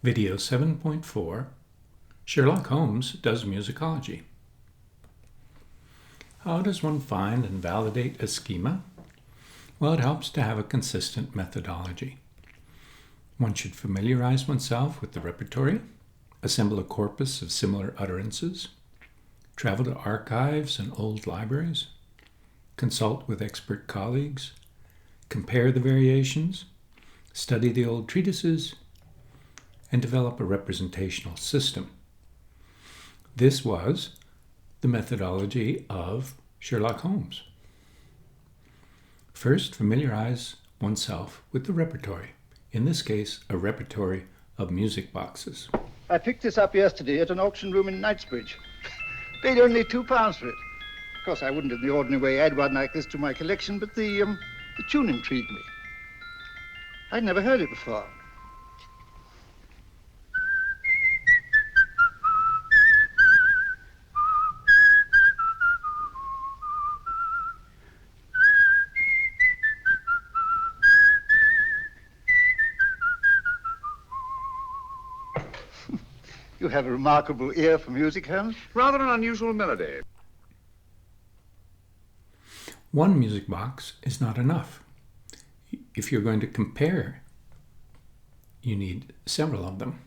Video 7.4, Sherlock Holmes does musicology. How does one find and validate a schema? Well, it helps to have a consistent methodology. One should familiarize oneself with the repertory, assemble a corpus of similar utterances, travel to archives and old libraries, consult with expert colleagues, compare the variations, study the old treatises, and develop a representational system. This was the methodology of Sherlock Holmes. First, familiarize oneself with the repertory, in this case, a repertory of music boxes. I picked this up yesterday at an auction room in Knightsbridge. Paid only £2 for it. Of course, I wouldn't in the ordinary way add one like this to my collection, but the tune intrigued me. I'd never heard it before. You have a remarkable ear for music, Holmes. Rather an unusual melody. One music box is not enough. If you're going to compare, you need several of them.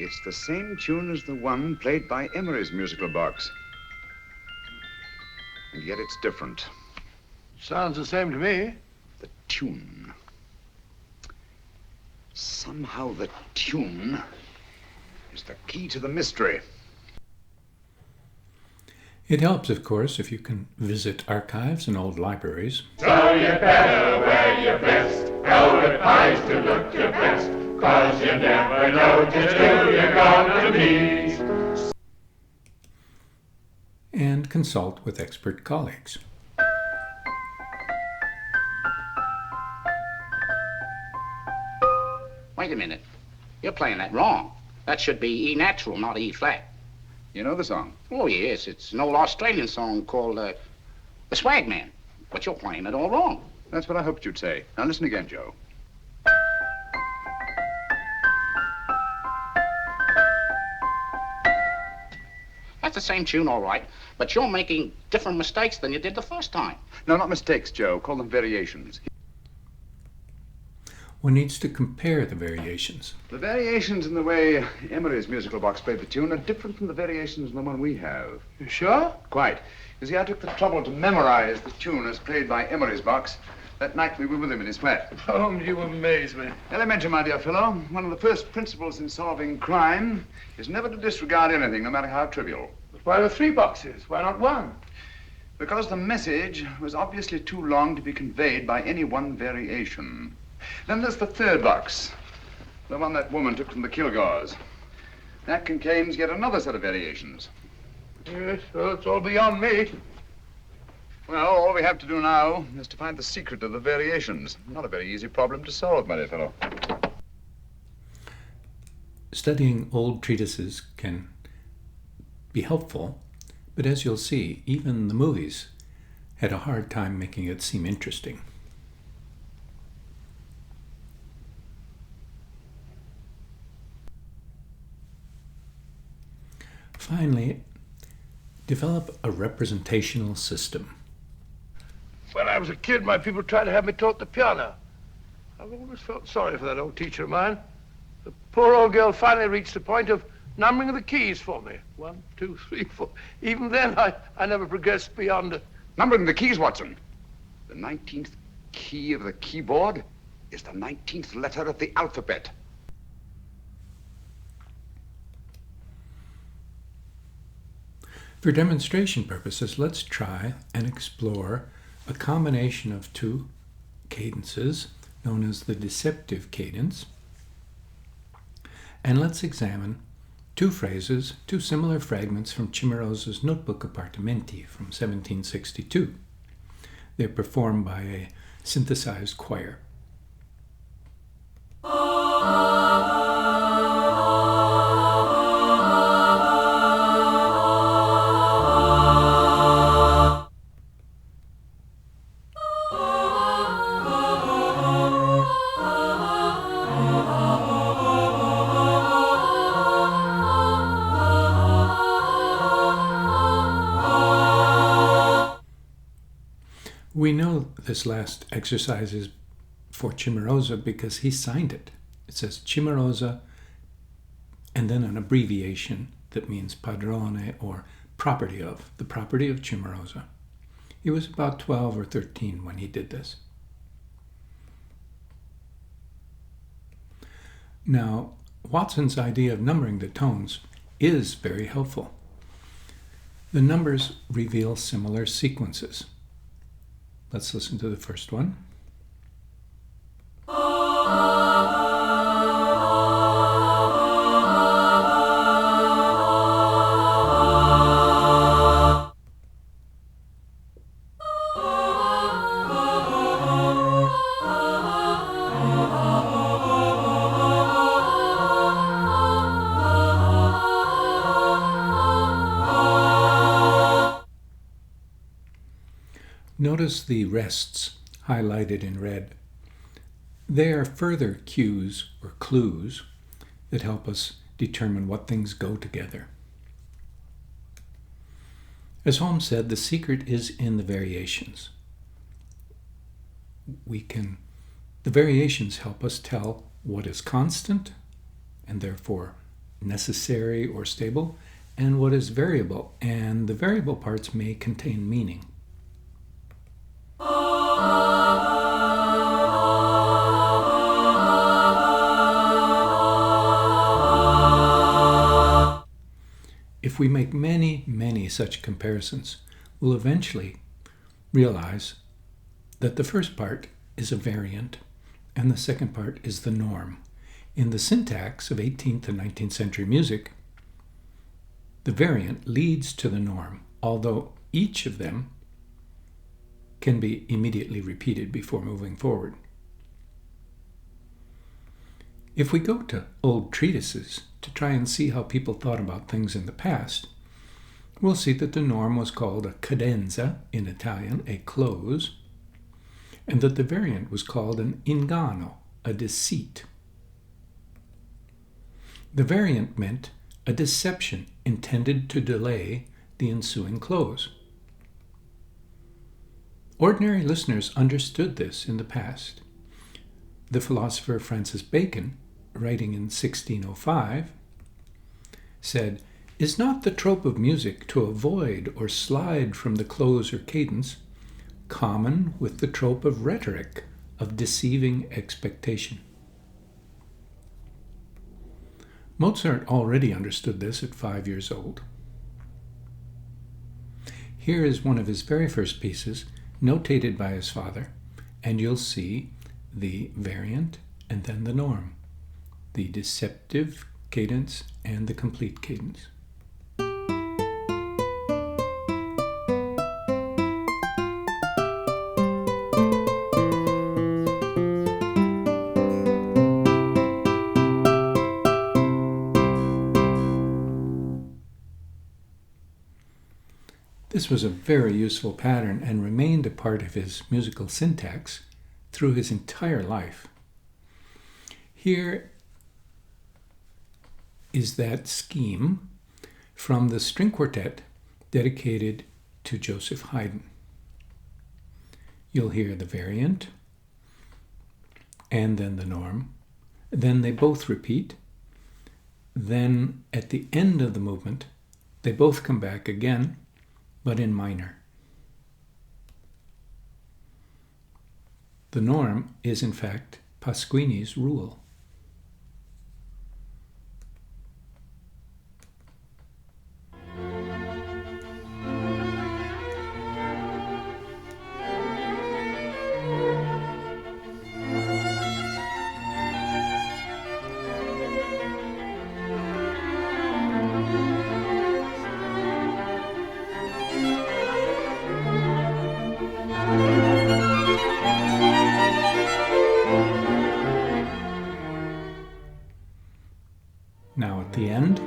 It's the same tune as the one played by Emery's musical box. And yet it's different. Sounds the same to me. The tune. Somehow the tune is the key to the mystery. It helps, of course, if you can visit archives and old libraries. So you better wear your best, velvet pies to look your best, 'cause you never know just who you're gonna meet. And consult with expert colleagues. Wait a minute. You're playing that wrong. That should be E natural, not E flat. You know the song? Oh, yes. It's an old Australian song called The Swag Man. But you're playing it all wrong. That's what I hoped you'd say. Now listen again, Joe. That's the same tune, all right. But you're making different mistakes than you did the first time. No, not mistakes, Joe. Call them variations. One needs to compare the variations. The variations in the way Emery's musical box played the tune are different from the variations in the one we have. You sure? Quite. You see, I took the trouble to memorize the tune as played by Emery's box that night we were with him in his flat. Holmes, you amaze me. Elementary, my dear fellow. One of the first principles in solving crime is never to disregard anything, no matter how trivial. But why were 3 boxes? Why not 1? Because the message was obviously too long to be conveyed by any one variation. Then there's the 3rd box, the one that woman took from the Kilgores. That contains yet another set of variations. Yes, well, it's all beyond me. Well, all we have to do now is to find the secret of the variations. Not a very easy problem to solve, my dear fellow. Studying old treatises can be helpful, but as you'll see, even the movies had a hard time making it seem interesting. Finally, develop a representational system. When I was a kid, my people tried to have me taught the piano. I've always felt sorry for that old teacher of mine. The poor old girl finally reached the point of numbering the keys for me. 1, 2, 3, 4. Even then, I never progressed beyond... Numbering the keys, Watson. The 19th key of the keyboard is the 19th letter of the alphabet. For demonstration purposes, let's try and explore a combination of 2 cadences known as the Deceptive Cadence. And let's examine 2 phrases, 2 similar fragments from Cimarosa's Notebook Appartamenti from 1762. They're performed by a synthesized choir. We know this last exercise is for Cimarosa because he signed it. It says Cimarosa and then an abbreviation that means padrone or property of, the property of Cimarosa. He was about 12 or 13 when he did this. Now, Watson's idea of numbering the tones is very helpful. The numbers reveal similar sequences. Let's listen to the first one. Notice the rests highlighted in red. They are further cues or clues that help us determine what things go together. As Holmes said, the secret is in the variations. The variations help us tell what is constant and therefore necessary or stable, and what is variable, and the variable parts may contain meaning. If we make many such comparisons, we'll eventually realize that the first part is a variant and the second part is the norm. In the syntax of 18th and 19th century music, the variant leads to the norm, although each of them can be immediately repeated before moving forward. If we go to old treatises to try and see how people thought about things in the past, we'll see that the norm was called a cadenza, in Italian, a close, and that the variant was called an inganno, a deceit. The variant meant a deception intended to delay the ensuing close. Ordinary listeners understood this in the past. The philosopher Francis Bacon, writing in 1605, said, "Is not the trope of music to avoid or slide from the close or cadence common with the trope of rhetoric of deceiving expectation?" Mozart already understood this at 5 years old. Here is one of his very first pieces, notated by his father, and you'll see the variant and then the norm, the deceptive cadence and the complete cadence. This was a very useful pattern and remained a part of his musical syntax through his entire life. Here is that scheme from the string quartet dedicated to Joseph Haydn. You'll hear the variant and then the norm. Then they both repeat. Then at the end of the movement, they both come back again, but in minor. The norm is, in fact, Pasquini's rule. Now at the end,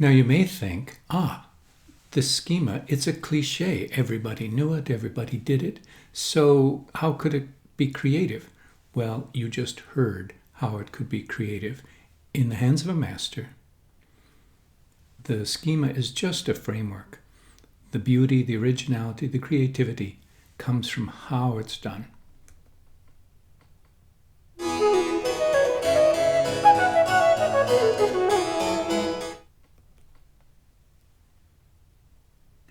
Now you may think, this schema, it's a cliche. Everybody knew it, everybody did it. So how could it be creative? Well, you just heard how it could be creative. In the hands of a master, the schema is just a framework. The beauty, the originality, the creativity comes from how it's done.